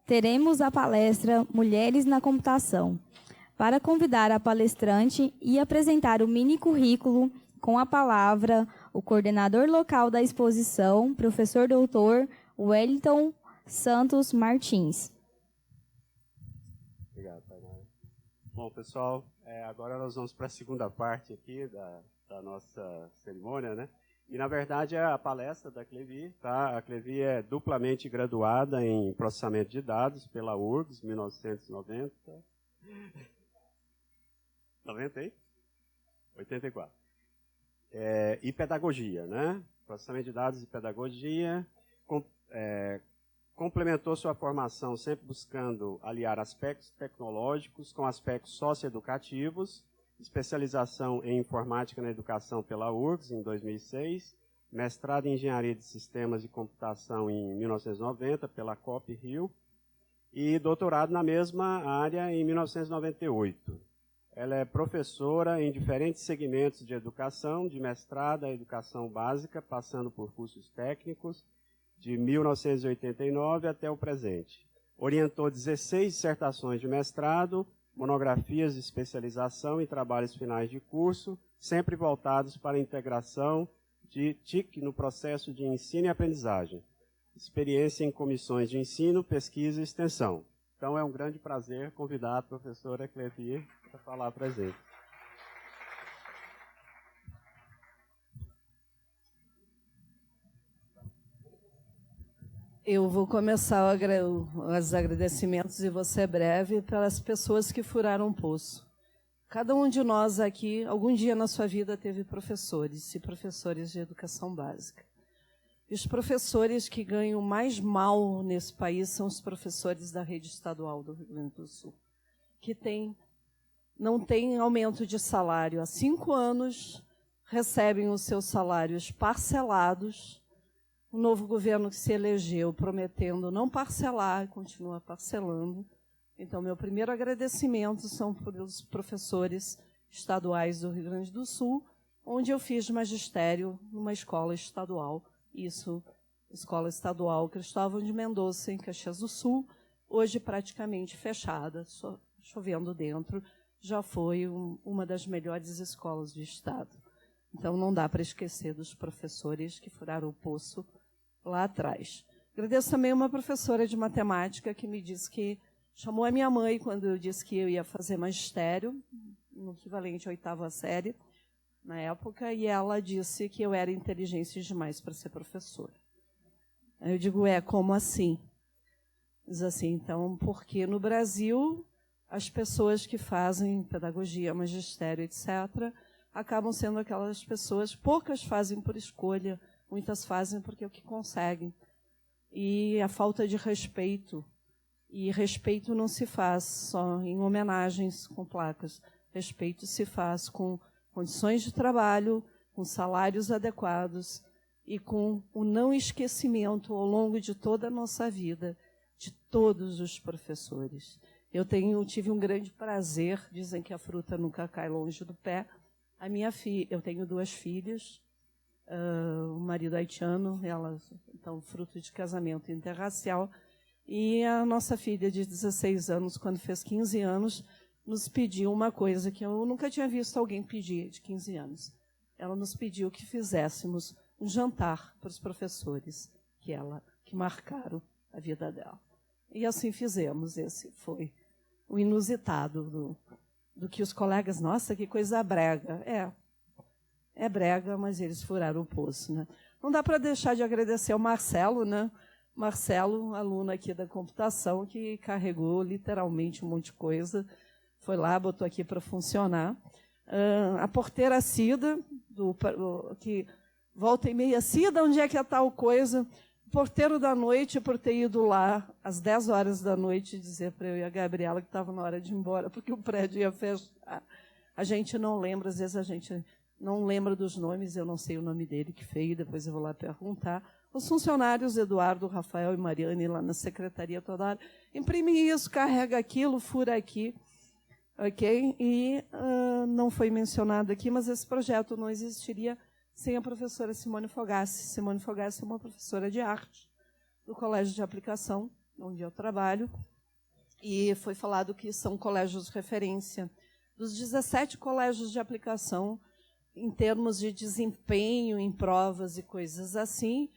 teremos a palestra Mulheres na Computação. Para convidar a palestrante e apresentar o mini currículo, com a palavra, o coordenador local da exposição, professor doutor Wellington Santos Martins. Obrigado, Tainara. Bom, pessoal, agora nós vamos para a segunda parte aqui da nossa cerimônia, né? E, na verdade, é a palestra da Clevi, tá? A Clevi é duplamente graduada em processamento de dados pela URGS, 1990. 90 aí? 84. E pedagogia, né? Processamento de dados e pedagogia. Complementou sua formação sempre buscando aliar aspectos tecnológicos com aspectos socioeducativos, especialização em informática na educação pela URGS em 2006, mestrado em engenharia de sistemas e computação em 1990 pela COP Rio e doutorado na mesma área em 1998. Ela é professora em diferentes segmentos de educação, de mestrado à educação básica, passando por cursos técnicos, de 1989 até o presente. Orientou 16 dissertações de mestrado, monografias de especialização e trabalhos finais de curso, sempre voltados para a integração de TIC no processo de ensino e aprendizagem. Experiência em comissões de ensino, pesquisa e extensão. Então, é um grande prazer convidar a professora Clevi para falar para a gente. Eu vou começar os agradecimentos, e vou ser breve, pelas pessoas que furaram o poço. Cada um de nós aqui, algum dia na sua vida, teve professores, e professores de educação básica. E os professores que ganham mais mal nesse país são os professores da rede estadual do Rio Grande do Sul, que não tem aumento de salário. Há 5 anos recebem os seus salários parcelados. O novo governo que se elegeu prometendo não parcelar, continua parcelando. Então, meu primeiro agradecimento são pelos professores estaduais do Rio Grande do Sul, onde eu fiz magistério numa escola estadual. Isso, Escola Estadual Cristóvão de Mendonça, em Caxias do Sul, hoje praticamente fechada, chovendo dentro, já foi uma das melhores escolas do estado. Então, não dá para esquecer dos professores que furaram o poço lá atrás. Agradeço também uma professora de matemática que me disse que chamou a minha mãe quando eu disse que eu ia fazer magistério, no equivalente à 8ª série, na época, e ela disse que eu era inteligente demais para ser professora. Aí eu digo, como assim? Diz assim, então, porque no Brasil as pessoas que fazem pedagogia, magistério, etc., acabam sendo aquelas pessoas, poucas fazem por escolha, muitas fazem porque é o que conseguem. E a falta de respeito. E respeito não se faz só em homenagens com placas. Respeito se faz com condições de trabalho, com salários adequados e com o não esquecimento ao longo de toda a nossa vida de todos os professores. Eu tive um grande prazer, dizem que a fruta nunca cai longe do pé. Eu tenho 2 filhas, o marido haitiano, ela, então, fruto de casamento interracial, e a nossa filha de 16 anos, quando fez 15 anos, nos pediu uma coisa que eu nunca tinha visto alguém pedir de 15 anos. Ela nos pediu que fizéssemos um jantar para os professores que marcaram a vida dela. E assim fizemos. Esse foi o inusitado do que os colegas... Nossa, que coisa brega. É brega, mas eles furaram o poço, né? Não dá para deixar de agradecer ao Marcelo, né? Marcelo, aluno aqui da computação, que carregou literalmente um monte de coisa, foi lá, botou aqui para funcionar. A porteira Cida, que volta e meia, Cida, onde é que é tal coisa? O porteiro da noite, por ter ido lá às 10 horas da noite, dizer para eu e a Gabriela que estava na hora de ir embora, porque o prédio ia fechar. A gente não lembra, às vezes a gente não lembra dos nomes, eu não sei o nome dele, que feio, depois eu vou lá perguntar. Os funcionários, Eduardo, Rafael e Mariane, lá na secretaria toda hora, imprime isso, carrega aquilo, fura aqui, ok? E não foi mencionado aqui, mas esse projeto não existiria sem a professora Simone Fogassi. Simone Fogassi é uma professora de arte do Colégio de Aplicação, onde eu trabalho, e foi falado que são colégios de referência. Dos 17 colégios de aplicação, em termos de desempenho em provas e coisas assim,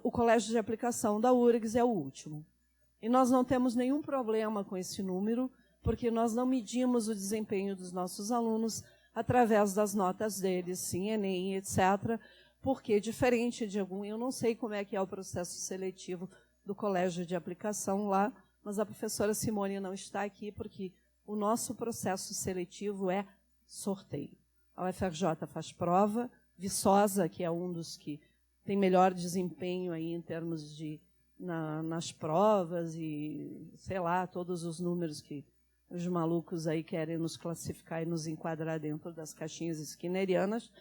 o colégio de aplicação da URGS é o último. E nós não temos nenhum problema com esse número, porque nós não medimos o desempenho dos nossos alunos através das notas deles, sim, Enem, etc., porque, diferente de algum, eu não sei como é que é o processo seletivo do colégio de aplicação lá, mas a professora Simone não está aqui, porque o nosso processo seletivo é sorteio. A UFRJ faz prova, Viçosa, que é um dos que tem melhor desempenho aí em termos de nas provas e, sei lá, todos os números que os malucos aí querem nos classificar e nos enquadrar dentro das caixinhas skinnerianas.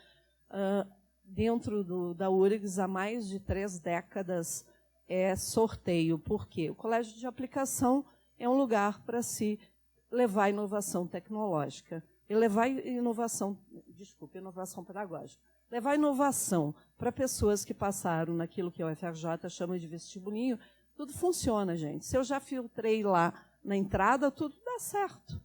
Dentro da URGS, há mais de 3 décadas, é sorteio. Por quê? O colégio de aplicação é um lugar para se levar inovação tecnológica. E levar inovação pedagógica. Levar inovação para pessoas que passaram naquilo que a UFRJ chama de vestibulinho, tudo funciona, gente. Se eu já filtrei lá na entrada, tudo dá certo.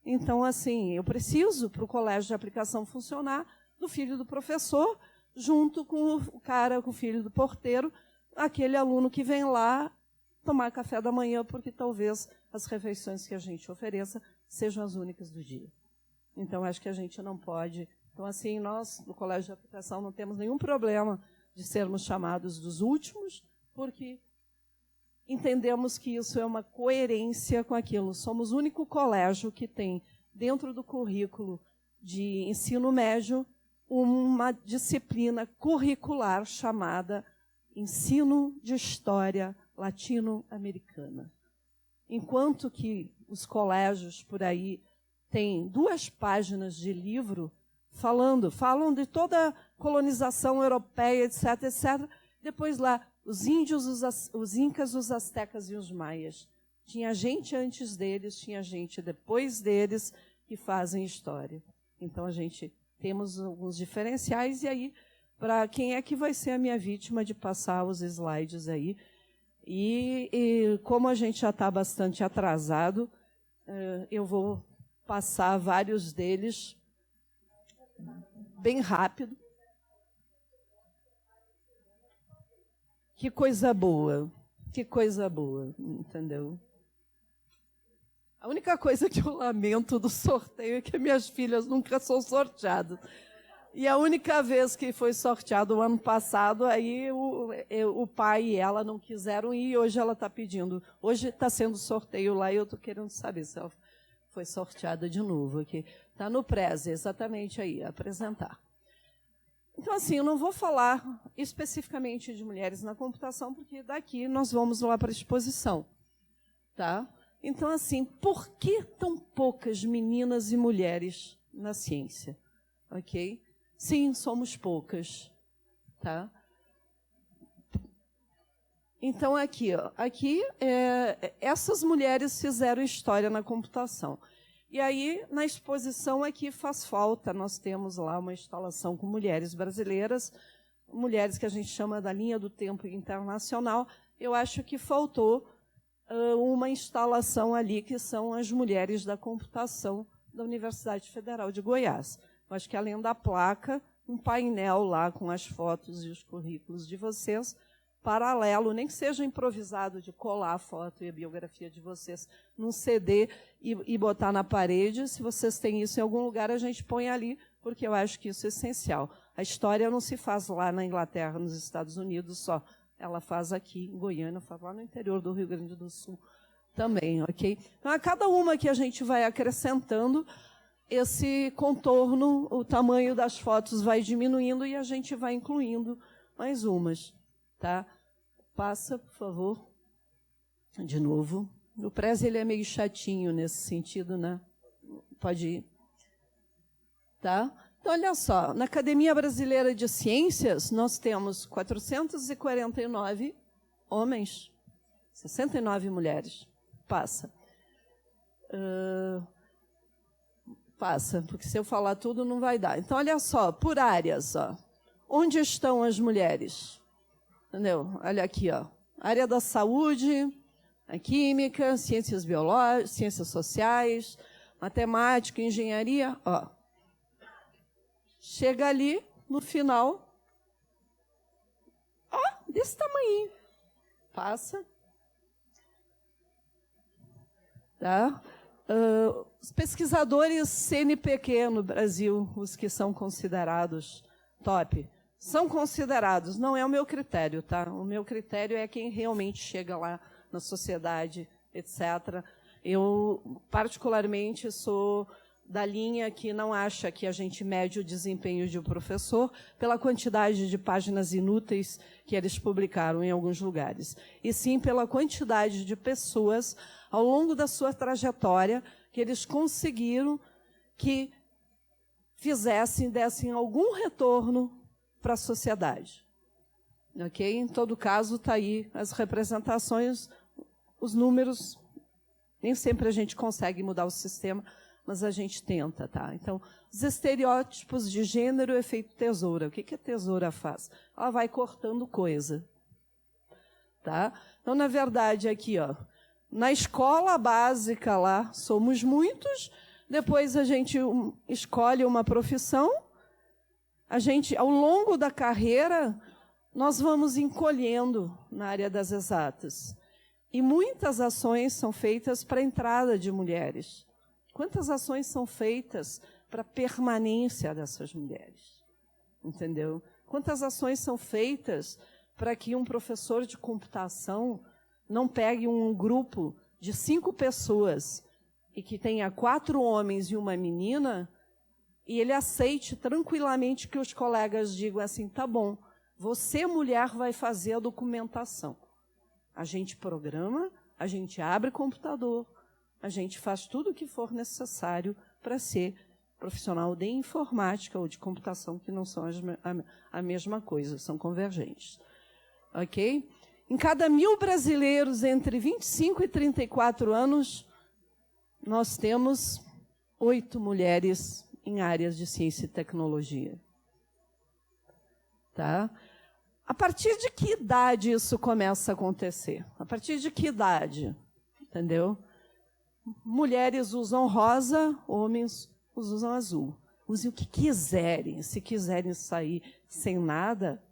Então, assim, eu preciso, para o colégio de aplicação funcionar, do filho do professor, junto com com o filho do porteiro, aquele aluno que vem lá tomar café da manhã, porque talvez as refeições que a gente ofereça sejam as únicas do dia. Então, acho que a gente não pode... Então, assim, nós, no Colégio de Aplicação, não temos nenhum problema de sermos chamados dos últimos, porque entendemos que isso é uma coerência com aquilo. Somos o único colégio que tem, dentro do currículo de ensino médio, uma disciplina curricular chamada Ensino de História Latino-Americana. Enquanto que os colégios por aí têm 2 páginas de livro falam de toda a colonização europeia, etc., etc., depois lá, os índios, os incas, os astecas e os maias. Tinha gente antes deles, tinha gente depois deles que fazem história. Então, a gente temos alguns diferenciais, e aí, para quem é que vai ser a minha vítima de passar os slides aí? E como a gente já está bastante atrasado, eu vou passar vários deles bem rápido. Que coisa boa, entendeu? A única coisa que eu lamento do sorteio é que minhas filhas nunca são sorteadas. E a única vez que foi sorteado o ano passado, aí o pai e ela não quiseram ir, e hoje ela está pedindo. Hoje está sendo sorteio lá e eu estou querendo saber se ela foi sorteada de novo. Aqui. Está no Preze, exatamente aí, apresentar. Então, assim, eu não vou falar especificamente de mulheres na computação, porque daqui nós vamos lá para a exposição. Tá? Então, assim, por que tão poucas meninas e mulheres na ciência? Ok? Sim, somos poucas. Tá? Então, aqui, essas mulheres fizeram história na computação. E aí, na exposição aqui faz falta, nós temos lá uma instalação com mulheres brasileiras, mulheres que a gente chama da linha do tempo internacional. Eu acho que faltou uma instalação ali, que são as mulheres da computação da Universidade Federal de Goiás. Eu acho que, além da placa, um painel lá com as fotos e os currículos de vocês, paralelo, nem que seja improvisado, de colar a foto e a biografia de vocês num CD e botar na parede. Se vocês têm isso em algum lugar, a gente põe ali, porque eu acho que isso é essencial. A história não se faz lá na Inglaterra, nos Estados Unidos só. Ela faz aqui em Goiânia, faz lá no interior do Rio Grande do Sul também, ok? Então, a cada uma que a gente vai acrescentando, esse contorno, o tamanho das fotos vai diminuindo e a gente vai incluindo mais umas. Tá? Passa, por favor. De novo. O Preze, ele é meio chatinho nesse sentido, né? Pode ir. Tá? Então, olha só. Na Academia Brasileira de Ciências, nós temos 449 homens, 69 mulheres. Passa. Passa, porque se eu falar tudo não vai dar. Então, olha só. Por áreas, ó. Onde estão as mulheres? Entendeu? Olha aqui, ó. área da saúde, a química, ciências biológicas, ciências sociais, matemática, engenharia, ó. Chega ali, no final, ó, desse tamanho. Passa. Tá? Os pesquisadores CNPq no Brasil, os que são considerados top, são considerados, não é o meu critério, tá? O meu critério é quem realmente chega lá na sociedade, etc. Eu, particularmente, sou da linha que não acha que a gente mede o desempenho de um professor pela quantidade de páginas inúteis que eles publicaram em alguns lugares, e sim pela quantidade de pessoas ao longo da sua trajetória que eles conseguiram que dessem algum retorno para a sociedade. Ok? Em todo caso, está aí as representações, os números. Nem sempre a gente consegue mudar o sistema, mas a gente tenta, tá? Então, os estereótipos de gênero, efeito tesoura. O que a tesoura faz? Ela vai cortando coisa. Tá? Então, na verdade, aqui, ó, na escola básica lá, somos muitos, depois a gente escolhe uma profissão, a gente, ao longo da carreira, nós vamos encolhendo na área das exatas. E muitas ações são feitas para a entrada de mulheres. Quantas ações são feitas para a permanência dessas mulheres? Entendeu? Quantas ações são feitas para que um professor de computação não pegue um grupo de 5 pessoas e que tenha 4 homens e uma menina e ele aceite tranquilamente que os colegas digam assim, tá bom, você, mulher, vai fazer a documentação. A gente programa, a gente abre computador, a gente faz tudo o que for necessário para ser profissional de informática ou de computação, que não são a mesma coisa, são convergentes. Ok? Em cada 1.000 brasileiros entre 25 e 34 anos, nós temos 8 mulheres em áreas de ciência e tecnologia. Tá? A partir de que idade isso começa a acontecer? A partir de que idade? Entendeu? Mulheres usam rosa, homens usam azul. Usem o que quiserem. Se quiserem sair sem nada,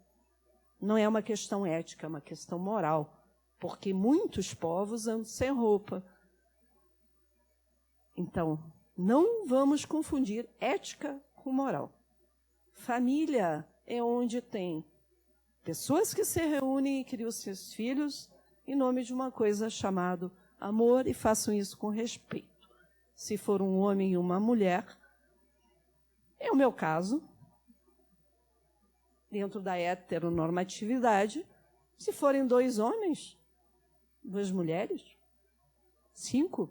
não é uma questão ética, é uma questão moral. Porque muitos povos andam sem roupa. Então, não vamos confundir ética com moral. Família é onde tem pessoas que se reúnem e criam seus filhos em nome de uma coisa chamada amor e façam isso com respeito. Se for um homem e uma mulher, é o meu caso, dentro da heteronormatividade, se forem 2 homens, 2 mulheres, 5,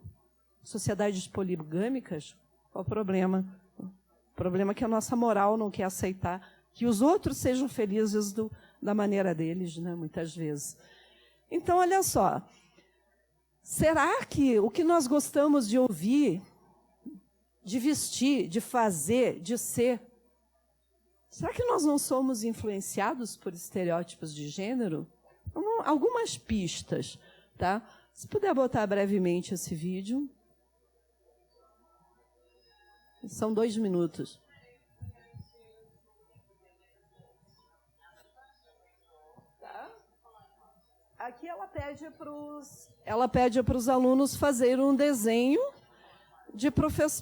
sociedades poligâmicas, qual o problema? O problema é que a nossa moral não quer aceitar que os outros sejam felizes da maneira deles, né, muitas vezes. Então, olha só, será que o que nós gostamos de ouvir, de vestir, de fazer, de ser, será que nós não somos influenciados por estereótipos de gênero? Algumas pistas, tá? Se puder botar brevemente esse vídeo. São 2 minutos. Aqui ela pede para os alunos fazerem um desenho de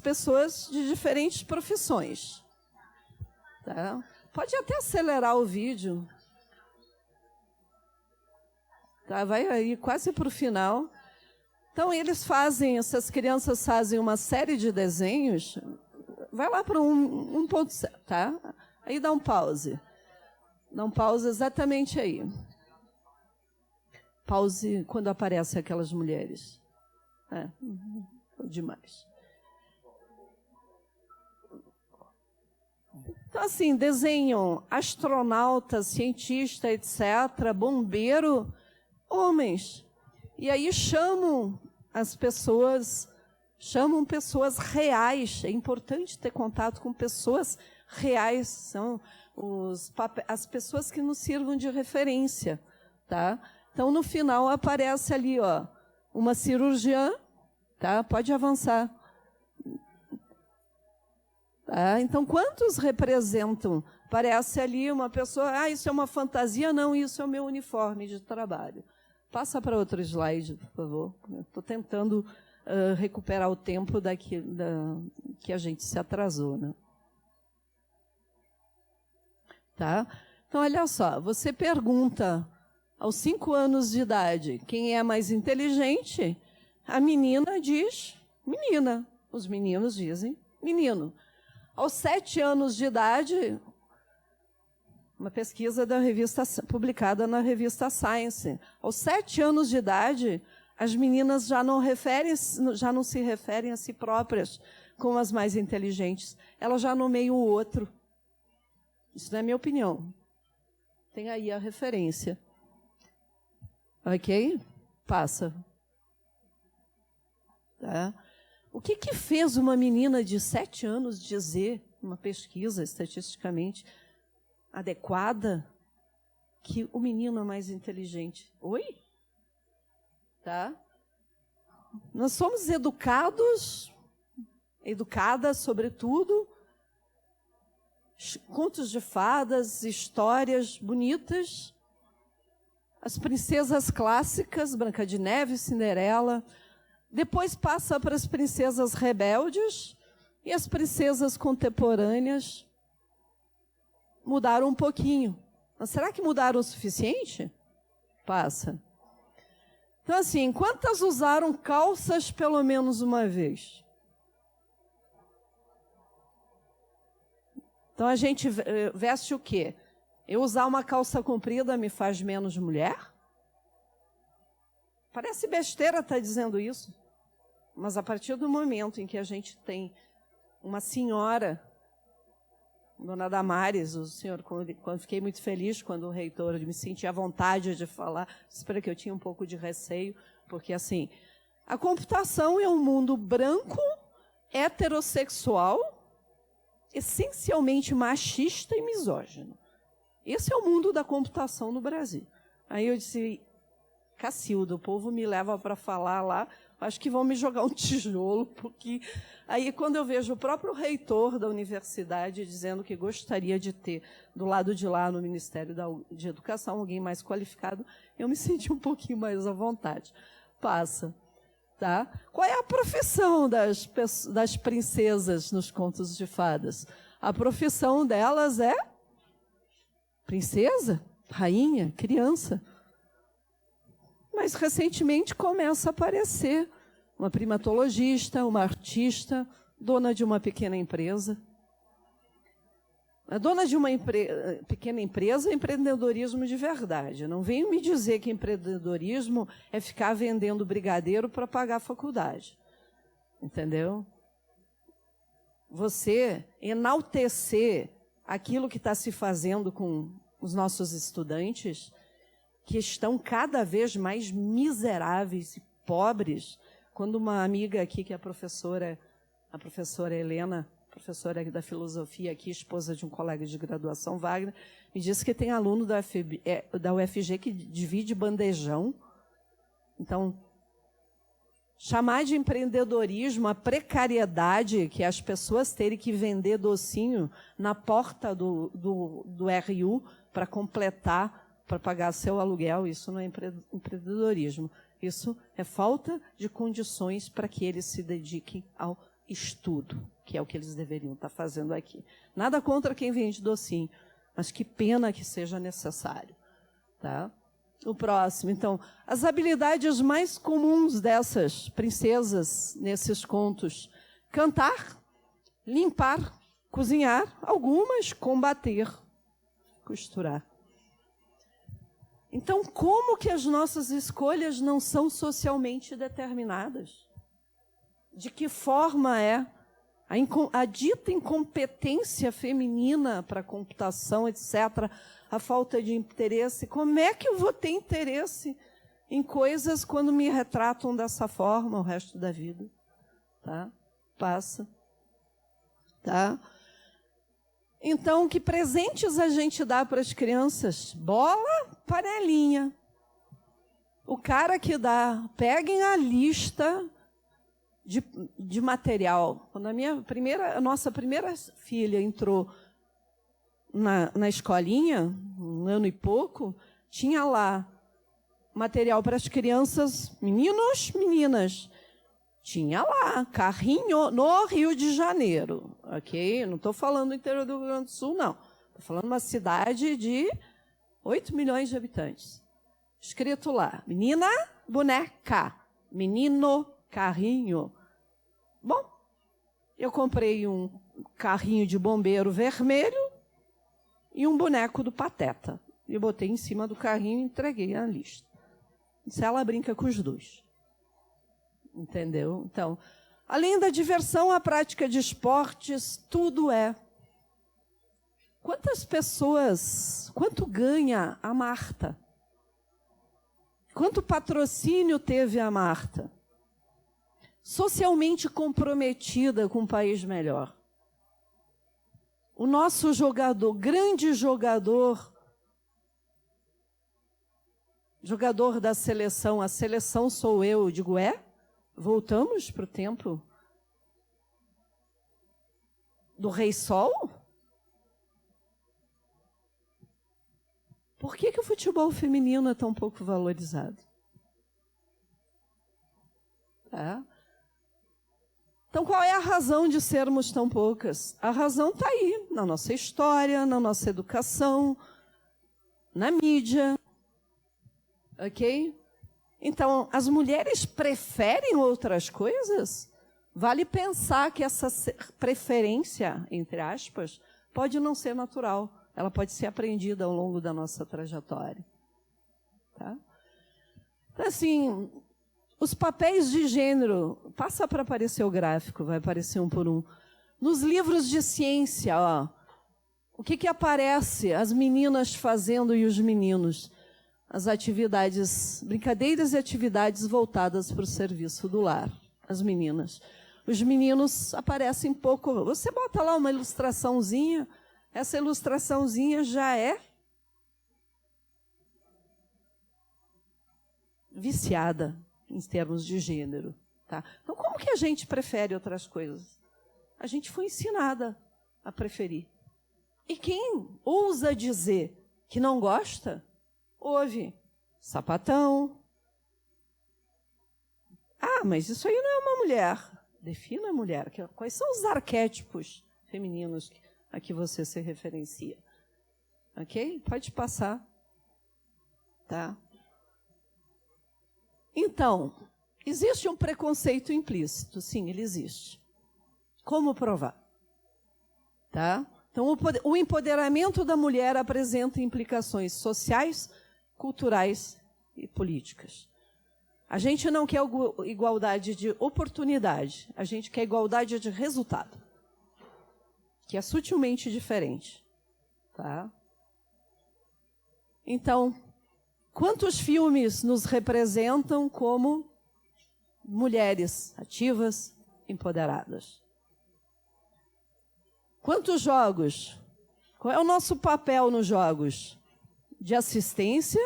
pessoas de diferentes profissões. Tá? Pode até acelerar o vídeo. Tá? Vai aí quase para o final. Então, essas crianças fazem uma série de desenhos. Vai lá para 1.7, tá? Aí dá um pause. Dá um pause exatamente aí. Pause quando aparecem aquelas mulheres. Foi demais. Então, assim, desenham astronauta, cientista, etc., bombeiro, homens. E aí chamam pessoas reais. É importante ter contato com pessoas reais. São as pessoas que nos sirvam de referência. Tá? Então, no final, aparece ali, ó, uma cirurgiã, tá? Pode avançar. Tá? Então, quantos representam? Parece ali uma pessoa, isso é uma fantasia? Não, isso é o meu uniforme de trabalho. Passa para outro slide, por favor. Estou tentando recuperar o tempo que a gente se atrasou, né? Tá? Então, olha só, você pergunta aos 5 anos de idade quem é mais inteligente, a menina diz menina, os meninos dizem menino. Aos 7 anos de idade, uma pesquisa publicada na revista Science, aos 7 anos de idade, as meninas já não se referem a si próprias como as mais inteligentes. Elas já nomeiam o outro. Isso não é minha opinião. Tem aí a referência. Ok? Passa. Tá? O que fez uma menina de 7 anos dizer, uma pesquisa estatisticamente adequada, que o menino é mais inteligente? Oi? Tá? Nós somos educadas, sobretudo, contos de fadas, histórias bonitas, as princesas clássicas, Branca de Neve, Cinderela, depois passa para as princesas rebeldes e as princesas contemporâneas mudaram um pouquinho. Mas será que mudaram o suficiente? Passa. Então, assim, quantas usaram calças pelo menos uma vez? Então, a gente veste o quê? Eu usar uma calça comprida me faz menos mulher? Parece besteira estar dizendo isso, mas a partir do momento em que a gente tem uma senhora, Dona Damares, o senhor, quando fiquei muito feliz quando o reitor me sentia à vontade de falar, espero que eu tinha um pouco de receio, porque assim, a computação é um mundo branco, heterossexual, essencialmente machista e misógino. Esse é o mundo da computação no Brasil. Aí eu disse, Cacilda, o povo me leva para falar lá, acho que vão me jogar um tijolo, porque aí quando eu vejo o próprio reitor da universidade dizendo que gostaria de ter do lado de lá no Ministério de Educação alguém mais qualificado, eu me senti um pouquinho mais à vontade. Passa. Tá? Qual é a profissão das princesas nos contos de fadas? A profissão delas é princesa, rainha, criança. Mas, recentemente, começa a aparecer uma primatologista, uma artista, dona de uma pequena empresa. A dona de uma pequena empresa é empreendedorismo de verdade. Não venham me dizer que empreendedorismo é ficar vendendo brigadeiro para pagar a faculdade. Entendeu? Você enaltecer aquilo que está se fazendo com os nossos estudantes, que estão cada vez mais miseráveis e pobres. Quando uma amiga aqui, que é a professora Helena, professora da filosofia aqui, esposa de um colega de graduação, Wagner, me disse que tem aluno da UFG que divide bandejão. Então, chamar de empreendedorismo a precariedade que as pessoas terem que vender docinho na porta do RU para completar, para pagar seu aluguel, isso não é empreendedorismo. Isso é falta de condições para que eles se dediquem ao estudo, que é o que eles deveriam estar fazendo aqui. Nada contra quem vende docinho, mas que pena que seja necessário. Tá? O próximo, então, as habilidades mais comuns dessas princesas nesses contos: cantar, limpar, cozinhar, algumas combater, costurar. Então, como que as nossas escolhas não são socialmente determinadas? De que forma é a dita incompetência feminina para a computação, etc., a falta de interesse? Como é que eu vou ter interesse em coisas quando me retratam dessa forma o resto da vida? Tá? Passa. Tá? Então, que presentes a gente dá para as crianças? Bola, panelinha. O cara que dá, peguem a lista de material. Quando a nossa primeira filha entrou na escolinha, 1 ano e pouco, tinha lá material para as crianças, meninos, meninas. Tinha lá, carrinho no Rio de Janeiro, ok? Não estou falando do interior do Rio Grande do Sul, não. Estou falando de uma cidade de 8 milhões de habitantes. Escrito lá, menina, boneca, menino, carrinho. Bom, eu comprei um carrinho de bombeiro vermelho e um boneco do Pateta. Eu botei em cima do carrinho e entreguei a lista. Se ela brinca com os dois. Entendeu? Então, além da diversão, a prática de esportes, tudo é. Quanto ganha a Marta? Quanto patrocínio teve a Marta? Socialmente comprometida com um país melhor. O nosso jogador, grande jogador da seleção, a seleção sou eu digo, voltamos para o tempo do Rei Sol? Por que o futebol feminino é tão pouco valorizado? Tá? Então, qual é a razão de sermos tão poucas? A razão está aí, na nossa história, na nossa educação, na mídia. Ok? Então, as mulheres preferem outras coisas? Vale pensar que essa preferência, entre aspas, pode não ser natural. Ela pode ser aprendida ao longo da nossa trajetória. Tá? Então, assim, os papéis de gênero, passa para aparecer o gráfico, vai aparecer um por um. Nos livros de ciência, ó, o que aparece? As meninas fazendo e os meninos. As atividades, brincadeiras e atividades voltadas para o serviço do lar, as meninas. Os meninos aparecem pouco. Você bota lá uma ilustraçãozinha, essa ilustraçãozinha já é viciada em termos de gênero. Tá? Então, como que a gente prefere outras coisas? A gente foi ensinada a preferir. E quem ousa dizer que não gosta, ouve sapatão. Ah, mas isso aí não é uma mulher. Defina a mulher. Quais são os arquétipos femininos a que você se referencia? Ok? Pode passar. Tá? Então, existe um preconceito implícito. Sim, ele existe. Como provar? Tá? Então, o empoderamento da mulher apresenta implicações sociais, culturais e políticas. A gente não quer igualdade de oportunidade, a gente quer igualdade de resultado, que é sutilmente diferente. Tá? Então, quantos filmes nos representam como mulheres ativas, empoderadas? Quantos jogos? Qual é o nosso papel nos jogos? De assistência,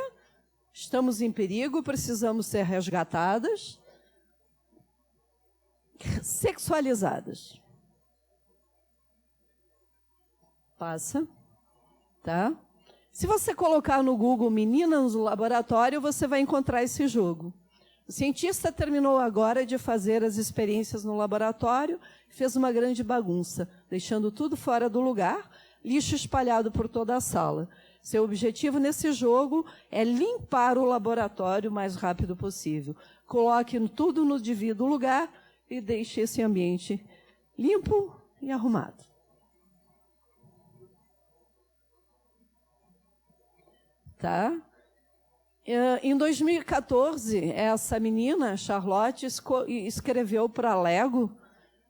estamos em perigo, precisamos ser resgatadas, sexualizadas. Passa, tá? Se você colocar no Google meninas no laboratório, você vai encontrar esse jogo. O cientista terminou agora de fazer as experiências no laboratório, fez uma grande bagunça, deixando tudo fora do lugar, lixo espalhado por toda a sala. Seu objetivo nesse jogo é limpar o laboratório o mais rápido possível. Coloque tudo no devido lugar e deixe esse ambiente limpo e arrumado. Tá? Em 2014, essa menina, Charlotte, escreveu para a Lego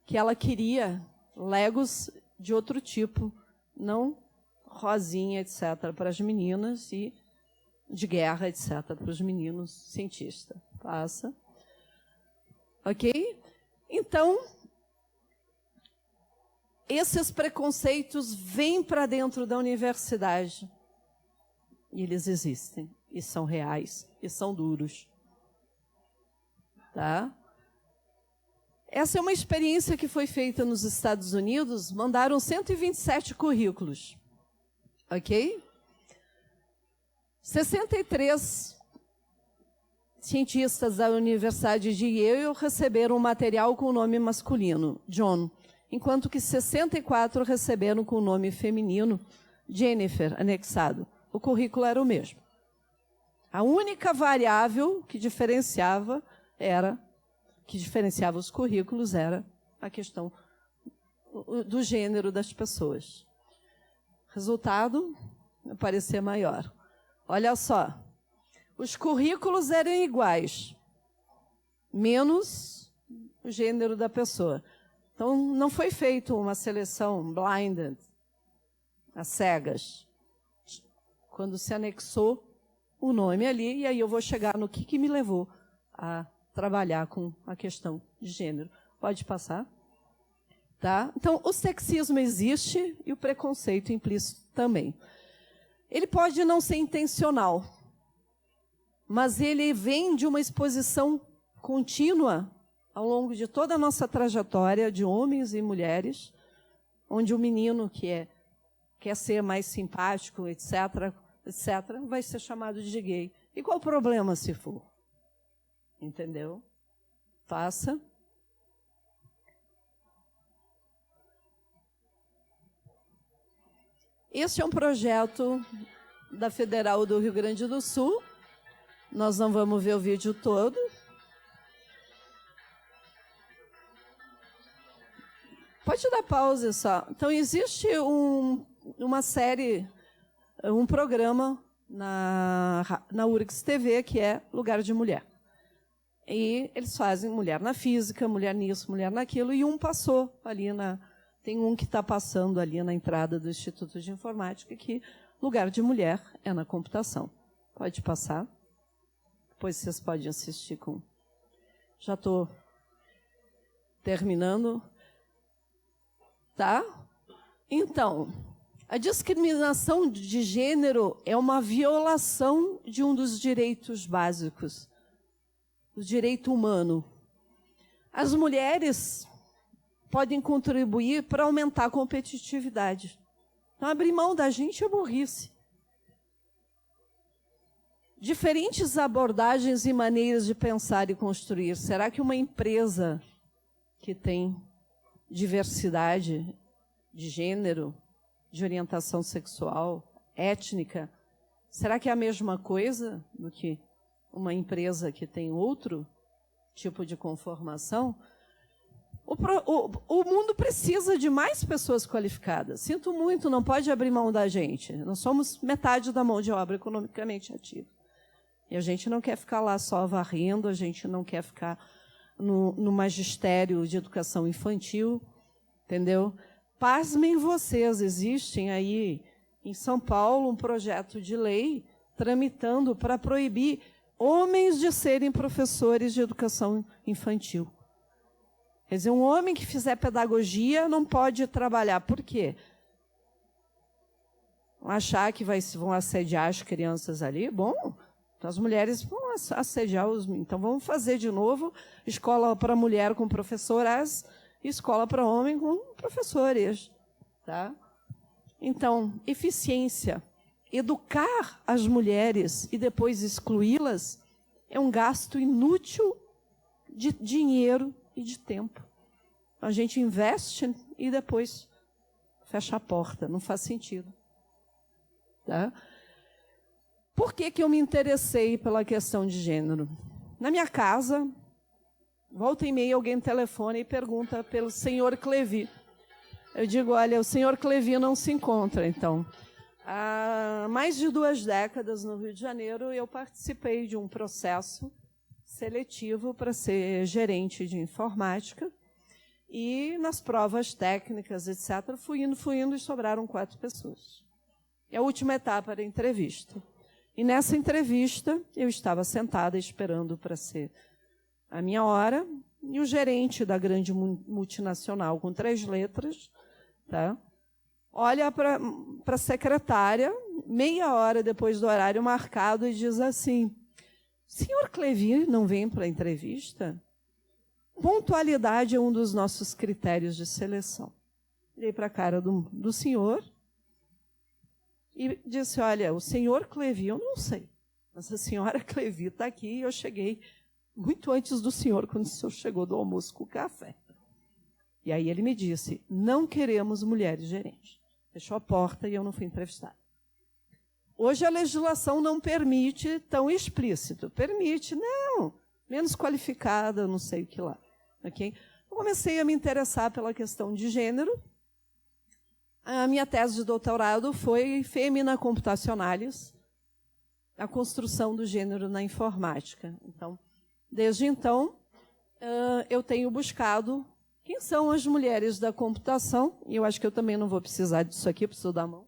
que ela queria Legos de outro tipo, não rosinha, etc., para as meninas, e de guerra, etc., para os meninos cientistas. Passa. Ok? Então, esses preconceitos vêm para dentro da universidade. E eles existem, e são reais, e são duros. Tá? Essa é uma experiência que foi feita nos Estados Unidos, mandaram 127 currículos, ok? 63 cientistas da Universidade de Yale receberam um material com o nome masculino, John, enquanto que 64 receberam com o nome feminino, Jennifer, anexado. O currículo era o mesmo. A única variável que diferenciava os currículos era a questão do gênero das pessoas. Resultado, parecer maior. Olha só, os currículos eram iguais, menos o gênero da pessoa. Então, não foi feita uma seleção blinded, às cegas, quando se anexou o nome ali, e aí eu vou chegar no que me levou a trabalhar com a questão de gênero. Pode passar? Tá? Então, o sexismo existe e o preconceito implícito também. Ele pode não ser intencional, mas ele vem de uma exposição contínua ao longo de toda a nossa trajetória de homens e mulheres, onde o menino que quer ser mais simpático, etc., vai ser chamado de gay. E qual o problema se for? Entendeu? Faça. Este é um projeto da Federal do Rio Grande do Sul. Nós não vamos ver o vídeo todo. Pode dar pausa só. Então, existe uma série, um programa na URGS TV, que é Lugar de Mulher. E eles fazem mulher na física, mulher nisso, mulher naquilo, e um passou ali tem um que está passando ali na entrada do Instituto de Informática, que lugar de mulher é na computação. Pode passar. Depois vocês podem assistir com... Já estou terminando. Tá? Então, a discriminação de gênero é uma violação de um dos direitos básicos, o direito humano. As mulheres podem contribuir para aumentar a competitividade. Então, abrir mão da gente é burrice. Diferentes abordagens e maneiras de pensar e construir. Será que uma empresa que tem diversidade de gênero, de orientação sexual, étnica, será que é a mesma coisa do que uma empresa que tem outro tipo de conformação? O mundo precisa de mais pessoas qualificadas. Sinto muito, não pode abrir mão da gente. Nós somos metade da mão de obra economicamente ativa. E a gente não quer ficar lá só varrendo, a gente não quer ficar no magistério de educação infantil, entendeu? Pasmem vocês, existem aí em São Paulo um projeto de lei tramitando para proibir homens de serem professores de educação infantil. Quer dizer, um homem que fizer pedagogia não pode trabalhar. Por quê? Vão achar que vão assediar as crianças ali? Bom, então as mulheres vão assediar os... Então vamos fazer de novo escola para mulher com professoras e escola para homem com professores. Tá? Então, eficiência. Educar as mulheres e depois excluí-las é um gasto inútil de dinheiro e de tempo. A gente investe e depois fecha a porta. Não faz sentido. Tá? Por que eu me interessei pela questão de gênero? Na minha casa, volta e meia, alguém telefona e pergunta pelo senhor Clevi. Eu digo, olha, o senhor Clevi não se encontra, então. Há mais de 2 décadas, no Rio de Janeiro, eu participei de um processo seletivo para ser gerente de informática. E nas provas técnicas, etc., fui indo e sobraram 4 pessoas. E a última etapa era a entrevista. E nessa entrevista, eu estava sentada esperando para ser a minha hora, e o gerente da grande multinacional com 3 letras, tá, olha para a secretária, meia hora depois do horário marcado, e diz assim: senhor Clevi não vem para a entrevista? pontualidade é um dos nossos critérios de seleção. Olhei para a cara do senhor e disse, olha, o senhor Clevi, eu não sei, mas a senhora Clevi está aqui e eu cheguei muito antes do senhor, quando o senhor chegou do almoço com o café. E aí ele me disse, não queremos mulheres gerentes. Fechou a porta e eu não fui entrevistada. Hoje a legislação não permite tão explícito. Permite, não, menos qualificada, não sei o que lá. Okay? Eu comecei a me interessar pela questão de gênero. A minha tese de doutorado foi Femina Computationalis, a construção do gênero na informática. Então, desde então, eu tenho buscado quem são as mulheres da computação, e eu acho que eu também não vou precisar disso aqui, preciso da mão.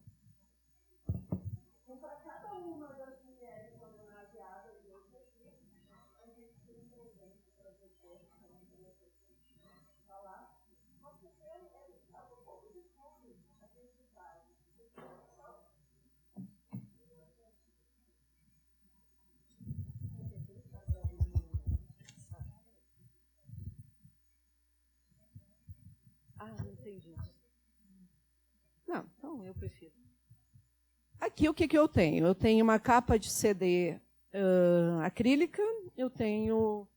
Não entendi. Não, então eu prefiro. Aqui o que eu tenho? Eu tenho uma capa de CD acrílica, eu tenho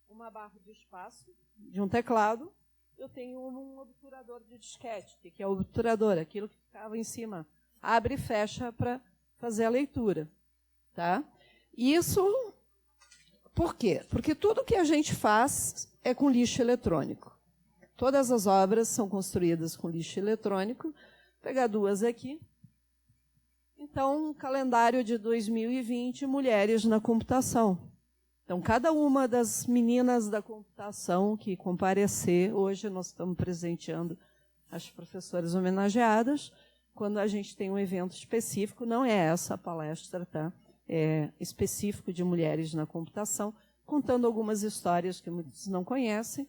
uma barra de espaço de um teclado, eu tenho um obturador de disquete, que é o obturador, aquilo que ficava em cima. Abre e fecha para fazer a leitura. Tá? Isso, por quê? Porque tudo que a gente faz é com lixo eletrônico. Todas as obras são construídas com lixo eletrônico. Vou pegar duas aqui. Então, calendário de 2020, mulheres na computação. Então, cada uma das meninas da computação que comparecer, hoje nós estamos presenteando as professoras homenageadas. Quando a gente tem um evento específico, não é essa a palestra, tá? É específico de mulheres na computação, contando algumas histórias que muitos não conhecem.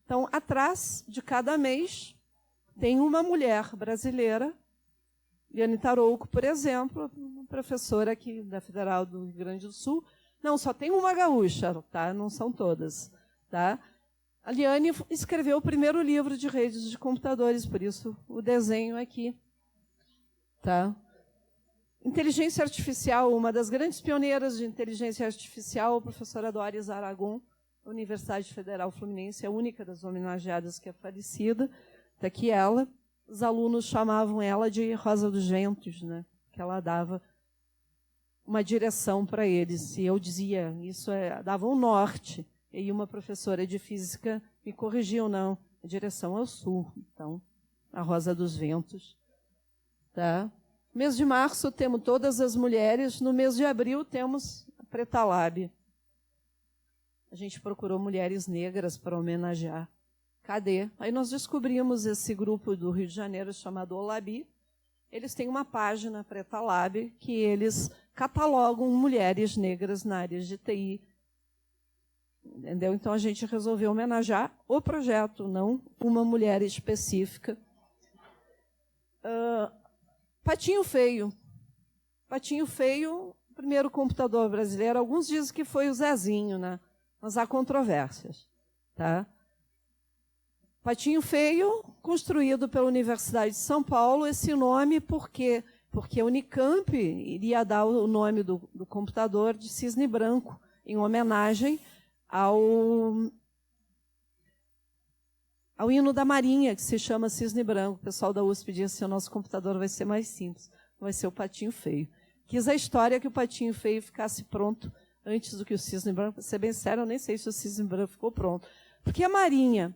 Então, atrás de cada mês, tem uma mulher brasileira, Liane Tarouco, por exemplo, uma professora aqui da Federal do Rio Grande do Sul. Não, só tem uma gaúcha, tá? Não são todas. Tá? A Liane escreveu o primeiro livro de redes de computadores, por isso o desenho aqui. Tá? Inteligência artificial, uma das grandes pioneiras de inteligência artificial, a professora Doris Aragon, Universidade Federal Fluminense, a única das homenageadas que é falecida, está aqui ela. Os alunos chamavam ela de Rosa dos Ventos, né? Que ela dava uma direção para eles. E eu dizia, dava um norte. E uma professora de física me corrigiu, não, a direção é o sul. Então, a Rosa dos Ventos. Tá? No mês de março temos todas as mulheres, no mês de abril temos a Preta Lab. A gente procurou mulheres negras para homenagear. Cadê? Aí nós descobrimos esse grupo do Rio de Janeiro chamado Olabi. Eles têm uma página, Preta Lab, que eles catalogam mulheres negras na área de TI. Entendeu? Então a gente resolveu homenagear o projeto, não uma mulher específica. Patinho Feio. Patinho Feio, o primeiro computador brasileiro. Alguns dizem que foi o Zezinho, né? Mas há controvérsias. Tá? Patinho Feio, construído pela Universidade de São Paulo, esse nome porque a Unicamp iria dar o nome do computador de Cisne Branco, em homenagem ao hino da Marinha, que se chama Cisne Branco. O pessoal da USP disse que o nosso computador vai ser mais simples, vai ser o Patinho Feio. Quis a história que o Patinho Feio ficasse pronto antes do que o Cisne Branco. Para ser bem sério, eu nem sei se o Cisne Branco ficou pronto. Porque a Marinha...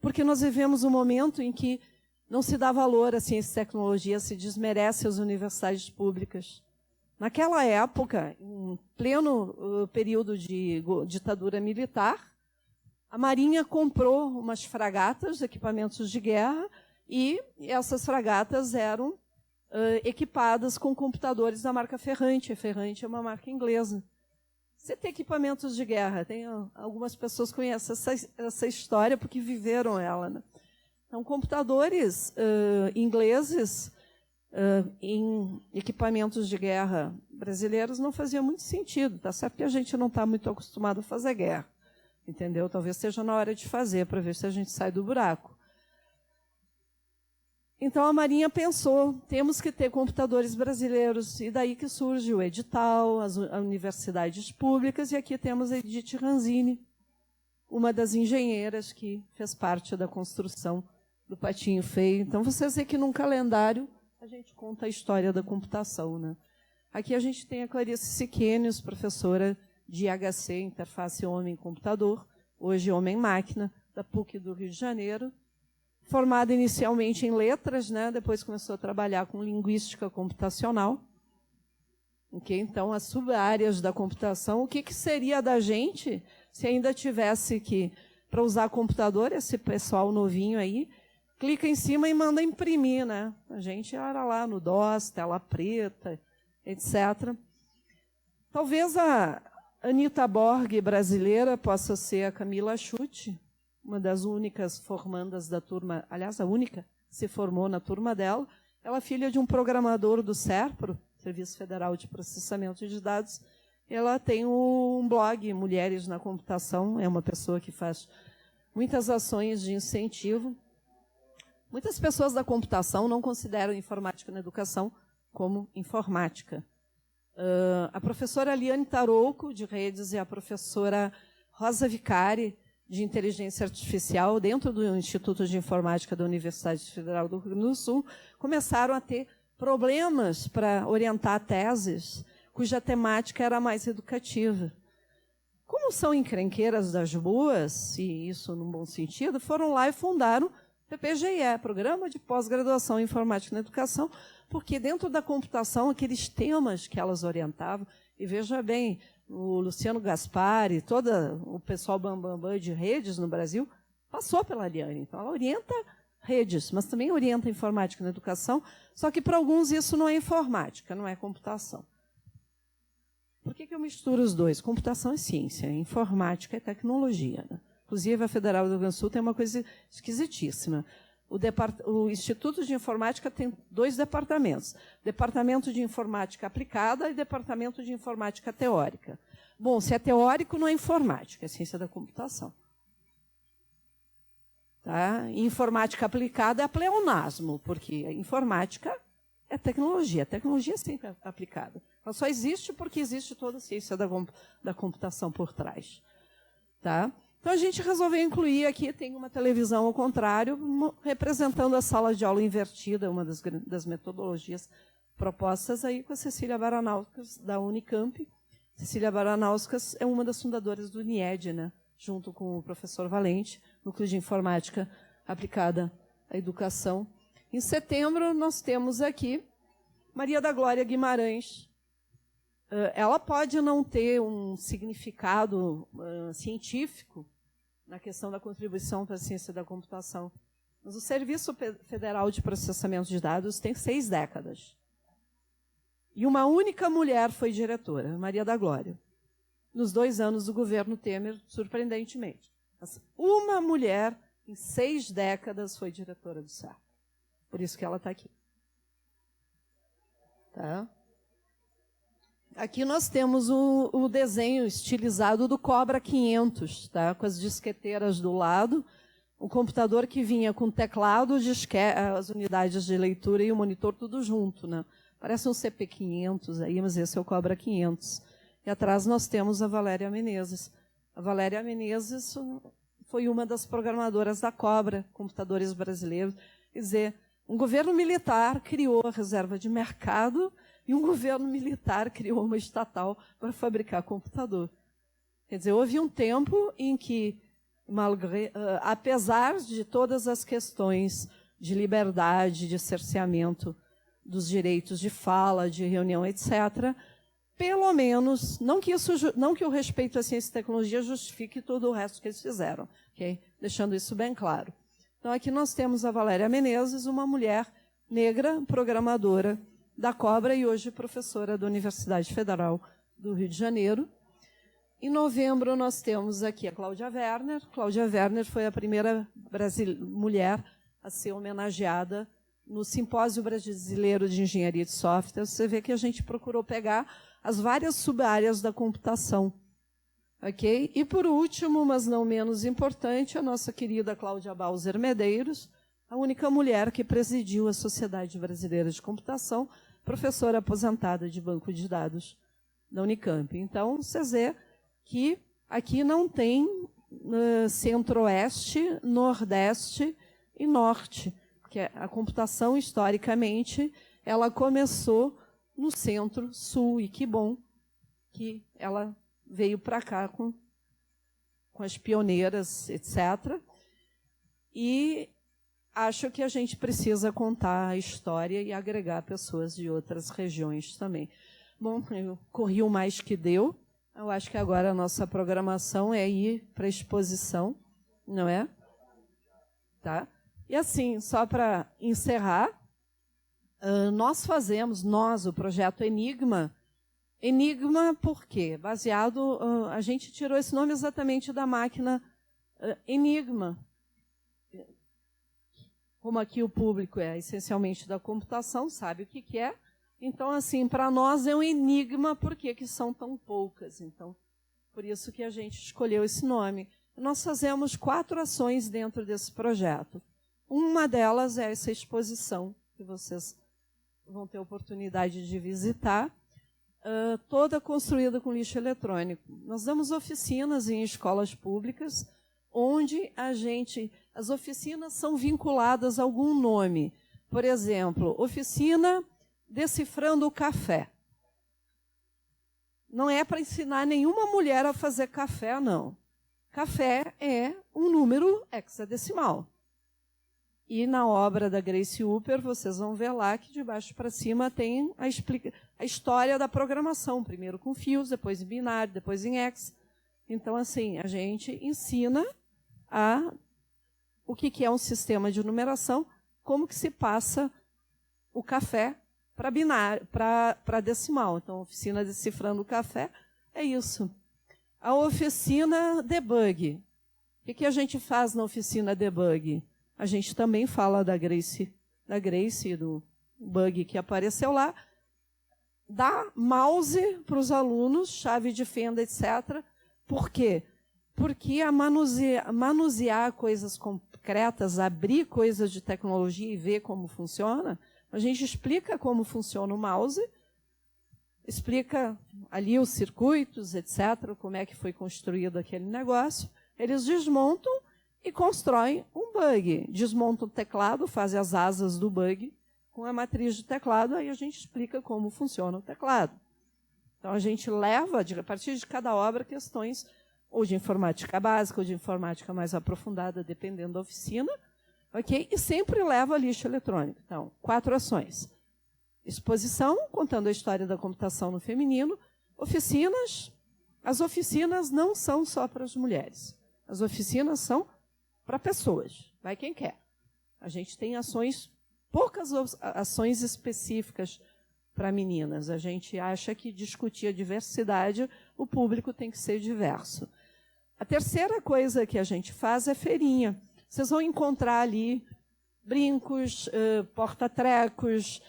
Porque nós vivemos um momento em que não se dá valor à ciência e tecnologia, se desmerece as universidades públicas. Naquela época, em pleno período de ditadura militar, a Marinha comprou umas fragatas, equipamentos de guerra, e essas fragatas eram equipadas com computadores da marca Ferrante. A Ferrante é uma marca inglesa. Você tem equipamentos de guerra, algumas pessoas conhecem essa história porque viveram ela. Né? Então, computadores ingleses em equipamentos de guerra brasileiros não fazia muito sentido. Tá certo que a gente não está muito acostumado a fazer guerra. entendeu? Talvez seja na hora de fazer, para ver se a gente sai do buraco. Então, a Marinha pensou, temos que ter computadores brasileiros, e daí que surge o edital, as universidades públicas, e aqui temos a Edith Ranzini, uma das engenheiras que fez parte da construção do Patinho Feio. Então, vocês veem que num calendário a gente conta a história da computação, né? Aqui a gente tem a Clarice Siquênios, professora de IHC, Interface Homem-Computador, hoje Homem-Máquina, da PUC do Rio de Janeiro, formada inicialmente em letras, né? Depois começou a trabalhar com linguística computacional. Okay? Então, as sub-áreas da computação, o que seria da gente se ainda tivesse que, para usar computador, esse pessoal novinho aí, clica em cima e manda imprimir, né? A gente era lá no DOS, tela preta, etc. Talvez a Anita Borg brasileira possa ser a Camila Schutt, uma das únicas formandas da turma, aliás, a única que se formou na turma dela. Ela é filha de um programador do SERPRO, Serviço Federal de Processamento de Dados. Ela tem um blog, Mulheres na Computação, é uma pessoa que faz muitas ações de incentivo. Muitas pessoas da computação não consideram informática na educação como informática. A professora Liane Tarouco, de redes, e a professora Rosa Vicari, de inteligência artificial, dentro do Instituto de Informática da Universidade Federal do Rio Grande do Sul, começaram a ter problemas para orientar teses cuja temática era mais educativa. Como são encrenqueiras das boas, e isso num bom sentido, foram lá e fundaram o PPGE, Programa de Pós-Graduação em Informática na Educação, porque dentro da computação, aqueles temas que elas orientavam, e veja bem, o Luciano Gaspari, todo o pessoal bambambam de redes no Brasil, passou pela Liane. Então, ela orienta redes, mas também orienta informática na educação, só que para alguns isso não é informática, não é computação. Por que eu misturo os dois? Computação é ciência, informática é tecnologia, né? Inclusive, a Federal do Rio Grande do Sul tem uma coisa esquisitíssima. O Instituto de Informática tem 2 departamentos. Departamento de Informática Aplicada e Departamento de Informática Teórica. Bom, se é teórico, não é informática, é ciência da computação. Tá? E informática aplicada é pleonasmo, porque informática é tecnologia é sempre aplicada. Ela só existe porque existe toda a ciência da computação por trás. Tá? Então, a gente resolveu incluir aqui, tem uma televisão ao contrário, representando a sala de aula invertida, uma das metodologias propostas aí com a Cecília Baranauskas, da Unicamp. Cecília Baranauskas é uma das fundadoras do NIED, né? Junto com o professor Valente, Núcleo de Informática Aplicada à Educação. Em setembro, nós temos aqui Maria da Glória Guimarães. Ela pode não ter um significado científico na questão da contribuição para a ciência da computação, mas o Serviço Federal de Processamento de Dados tem 6 décadas. E uma única mulher foi diretora, Maria da Glória, nos 2 anos do governo Temer, surpreendentemente. Mas uma mulher, em 6 décadas, foi diretora do SERP. Por isso que ela está aqui. Tá? Aqui nós temos o desenho estilizado do Cobra 500, tá? Com as disqueteiras do lado, um computador que vinha com teclado, as unidades de leitura e o monitor tudo junto, né? Parece um CP500 aí, mas esse é o Cobra 500. E atrás nós temos a Valéria Menezes. A Valéria Menezes foi uma das programadoras da Cobra, computadores brasileiros. Quer dizer, um governo militar criou a reserva de mercado e um governo militar criou uma estatal para fabricar computador. Quer dizer, houve um tempo em que, apesar de todas as questões de liberdade, de cerceamento dos direitos de fala, de reunião, etc., pelo menos, não que o respeito à ciência e tecnologia justifique todo o resto que eles fizeram, okay? Deixando isso bem claro. Então, aqui nós temos a Valéria Menezes, uma mulher negra, programadora da Cobra e hoje professora da Universidade Federal do Rio de Janeiro. Em novembro, nós temos aqui a Cláudia Werner. Cláudia Werner foi a primeira mulher a ser homenageada no Simpósio Brasileiro de Engenharia de Software. Você vê que a gente procurou pegar as várias sub-áreas da computação. Ok? E, por último, mas não menos importante, a nossa querida Cláudia Bauser Medeiros, a única mulher que presidiu a Sociedade Brasileira de Computação, professora aposentada de banco de dados da Unicamp. Então, vocês vê que aqui não tem centro-oeste, nordeste e norte, porque a computação, historicamente, ela começou no centro-sul, e que bom que ela veio para cá com as pioneiras, etc. E acho que a gente precisa contar a história e agregar pessoas de outras regiões também. Bom, eu corri o mais que deu. Eu acho que agora a nossa programação é ir para a exposição, não é? Tá? E assim, só para encerrar, nós, o projeto Enigma. Enigma por quê? Baseado, a gente tirou esse nome exatamente da máquina Enigma. Como aqui o público é essencialmente da computação, sabe o que é. Então, assim, para nós é um enigma porque que são tão poucas. Então, por isso que a gente escolheu esse nome. Nós fazemos 4 ações dentro desse projeto. Uma delas é essa exposição, que vocês vão ter oportunidade de visitar, toda construída com lixo eletrônico. Nós damos oficinas em escolas públicas, onde as oficinas são vinculadas a algum nome. Por exemplo, oficina decifrando o café. Não é para ensinar nenhuma mulher a fazer café, não. Café é um número hexadecimal. E na obra da Grace Hopper, vocês vão ver lá que de baixo para cima tem a história da programação. Primeiro com fios, depois em binário, depois em hex. Então, assim, a gente ensina o que é um sistema de numeração, como que se passa o café para binário, para decimal. Então, a oficina decifrando o café é isso. A oficina debug. O que a gente faz na oficina debug? A gente também fala da Grace, do bug que apareceu lá. Dá mouse para os alunos, chave de fenda, etc. Por quê? Porque manusear coisas concretas, abrir coisas de tecnologia e ver como funciona, a gente explica como funciona o mouse, explica ali os circuitos, etc., como é que foi construído aquele negócio. Eles desmontam e constroem um bug. Desmontam o teclado, fazem as asas do bug com a matriz de teclado, aí a gente explica como funciona o teclado. Então, a gente leva, a partir de cada obra, questões ou de informática básica ou de informática mais aprofundada, dependendo da oficina, ok? E sempre leva lixo eletrônico. Então, 4 ações. Exposição, contando a história da computação no feminino. Oficinas. As oficinas não são só para as mulheres. As oficinas são para pessoas. Vai quem quer. A gente tem poucas ações específicas para meninas. A gente acha que discutir a diversidade, o público tem que ser diverso. A terceira coisa que a gente faz é feirinha. Vocês vão encontrar ali brincos, porta-trecos,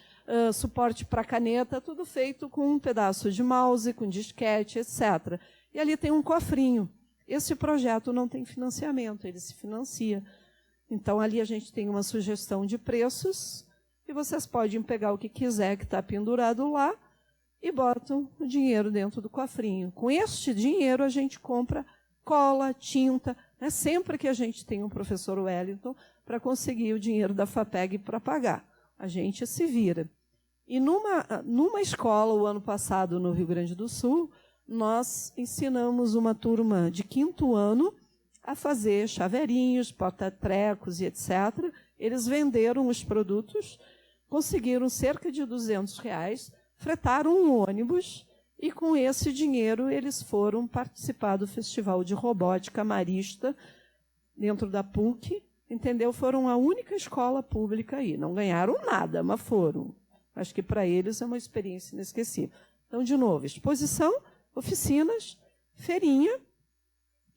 suporte para caneta, tudo feito com um pedaço de mouse, com disquete, etc. E ali tem um cofrinho. Esse projeto não tem financiamento, ele se financia. Então, ali a gente tem uma sugestão de preços e vocês podem pegar o que quiser que está pendurado lá e botam o dinheiro dentro do cofrinho. Com este dinheiro, a gente compra cola, tinta, né? Sempre que a gente tem um professor Wellington para conseguir o dinheiro da FAPEG para pagar. A gente se vira. E numa escola, o ano passado, no Rio Grande do Sul, nós ensinamos uma turma de 5º ano a fazer chaveirinhos, porta-trecos e etc. Eles venderam os produtos, conseguiram cerca de R$200, fretaram um ônibus e, com esse dinheiro, eles foram participar do Festival de Robótica Marista dentro da PUC, entendeu? Foram a única escola pública aí. Não ganharam nada, mas foram. Acho que para eles é uma experiência inesquecível. Então, de novo, exposição, oficinas, feirinha,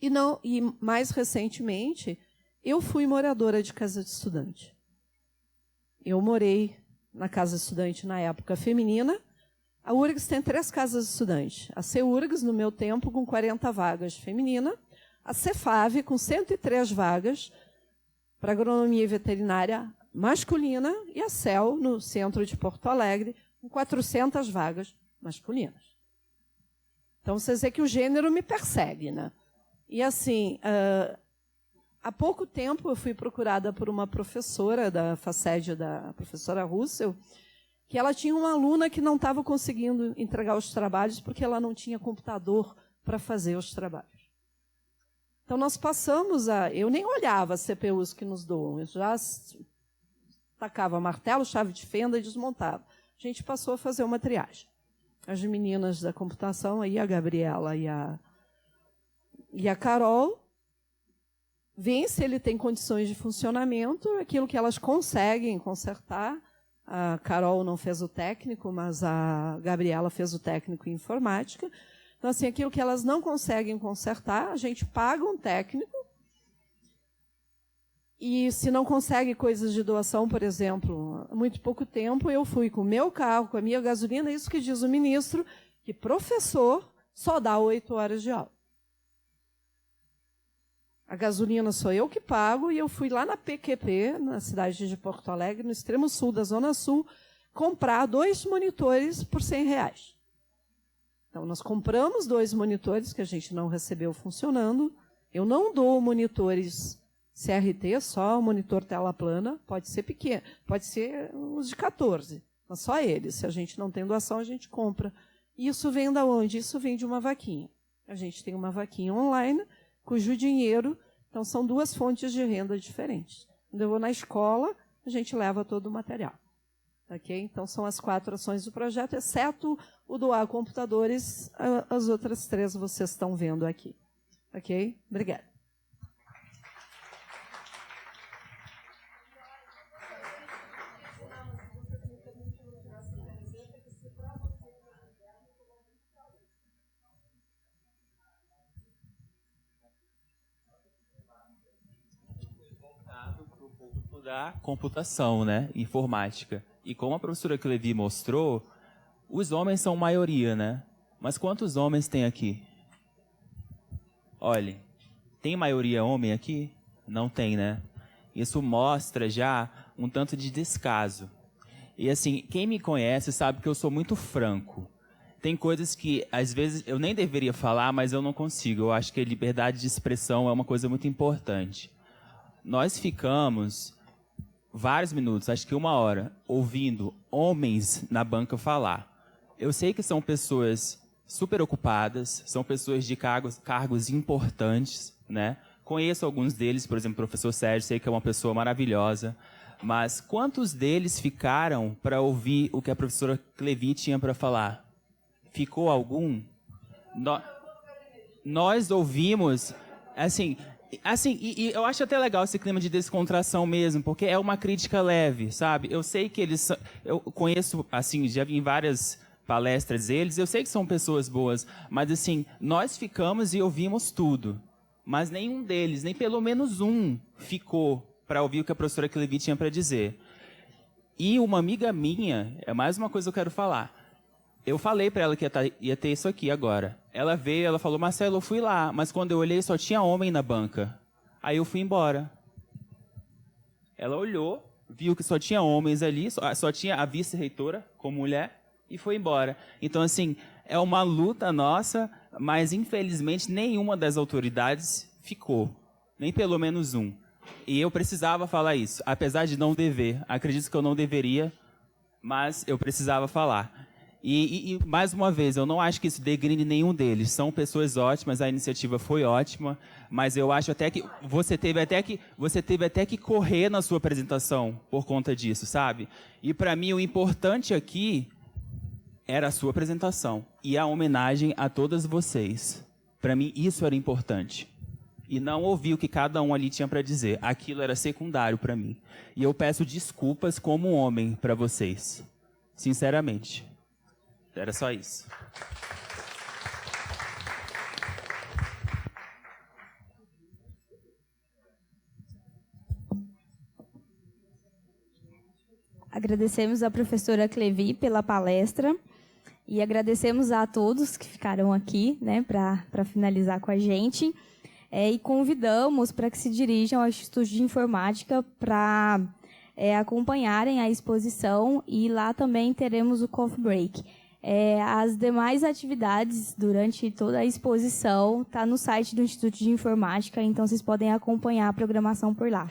e mais recentemente, eu fui moradora de casa de estudante. Eu morei na casa de estudante na época feminina, A URGS tem 3 casas de estudante. A CEURGS, no meu tempo, com 40 vagas feminina. A CEFAV, com 103 vagas para agronomia e veterinária masculina. E a CEL, no centro de Porto Alegre, com 400 vagas masculinas. Então, vocês veem que o gênero me persegue, né? E, assim, há pouco tempo eu fui procurada por uma professora da FACED, da professora Russell, que ela tinha uma aluna que não estava conseguindo entregar os trabalhos porque ela não tinha computador para fazer os trabalhos. Então, nós passamos a... Eu nem olhava as CPUs que nos doam, eu já tacava martelo, chave de fenda e desmontava. A gente passou a fazer uma triagem. As meninas da computação, aí a Gabriela e a Carol, veem se ele tem condições de funcionamento, aquilo que elas conseguem consertar. A Carol não fez o técnico, mas a Gabriela fez o técnico em informática. Então, assim, aquilo que elas não conseguem consertar, a gente paga um técnico. E se não consegue coisas de doação, por exemplo, há muito pouco tempo eu fui com o meu carro, com a minha gasolina, isso que diz o ministro, que professor só dá 8 horas de aula. A gasolina sou eu que pago e eu fui lá na PQP, na cidade de Porto Alegre, no extremo sul da Zona Sul, comprar 2 monitores por R$100. Então, nós compramos 2 monitores que a gente não recebeu funcionando. Eu não dou monitores CRT, só o monitor tela plana, pode ser pequeno, pode ser os de 14, mas só eles. Se a gente não tem doação, a gente compra. E isso vem de onde? Isso vem de uma vaquinha. A gente tem uma vaquinha online, cujo dinheiro... Então, são 2 fontes de renda diferentes. Quando eu vou na escola, a gente leva todo o material. Okay? Então, são as 4 ações do projeto, exceto o doar computadores, as outras 3 vocês estão vendo aqui. Ok? Obrigada. Da computação, né? Informática. E como a professora Clevi mostrou, os homens são maioria, né? Mas quantos homens tem aqui? Olhe, tem maioria homem aqui? Não tem, né? Isso mostra já um tanto de descaso. E assim, quem me conhece sabe que eu sou muito franco. Tem coisas que, às vezes, eu nem deveria falar, mas eu não consigo. Eu acho que a liberdade de expressão é uma coisa muito importante. Nós ficamos vários minutos, acho que 1 hora, ouvindo homens na banca falar. Eu sei que são pessoas super ocupadas, são pessoas de cargos importantes, né? Conheço alguns deles, por exemplo, o professor Sérgio, sei que é uma pessoa maravilhosa, mas quantos deles ficaram para ouvir o que a professora Clevi tinha para falar? Ficou algum? Nós ouvimos, assim, e eu acho até legal esse clima de descontração mesmo, porque é uma crítica leve, sabe? Eu sei que eles... Eu conheço, assim, já vi em várias palestras deles, eu sei que são pessoas boas, mas, assim, nós ficamos e ouvimos tudo. Mas nenhum deles, nem pelo menos um, ficou para ouvir o que a professora Clevi tinha para dizer. E uma amiga minha, é mais uma coisa que eu quero falar. Eu falei para ela que ia ter isso aqui agora. Ela veio, ela falou, Marcelo, eu fui lá, mas quando eu olhei só tinha homem na banca. Aí eu fui embora. Ela olhou, viu que só tinha homens ali, só tinha a vice-reitora como mulher e foi embora. Então, assim, é uma luta nossa, mas infelizmente nenhuma das autoridades ficou. Nem pelo menos um. E eu precisava falar isso, apesar de não dever. Acredito que eu não deveria, mas eu precisava falar. E mais uma vez, eu não acho que isso degrine nenhum deles. São pessoas ótimas, a iniciativa foi ótima, mas eu acho até que você teve até que correr na sua apresentação por conta disso, sabe? E para mim o importante aqui era a sua apresentação e a homenagem a todas vocês. Para mim isso era importante. E não ouvir o que cada um ali tinha para dizer. Aquilo era secundário para mim. E eu peço desculpas como homem para vocês. Sinceramente. Era só isso. Agradecemos à professora Clevi pela palestra E agradecemos a todos que ficaram aqui, né, para finalizar com a gente. E convidamos para que se dirijam ao Instituto de Informática para acompanharem a exposição, e lá também teremos o coffee break. As demais atividades durante toda a exposição tá no site do Instituto de Informática, então vocês podem acompanhar a programação por lá.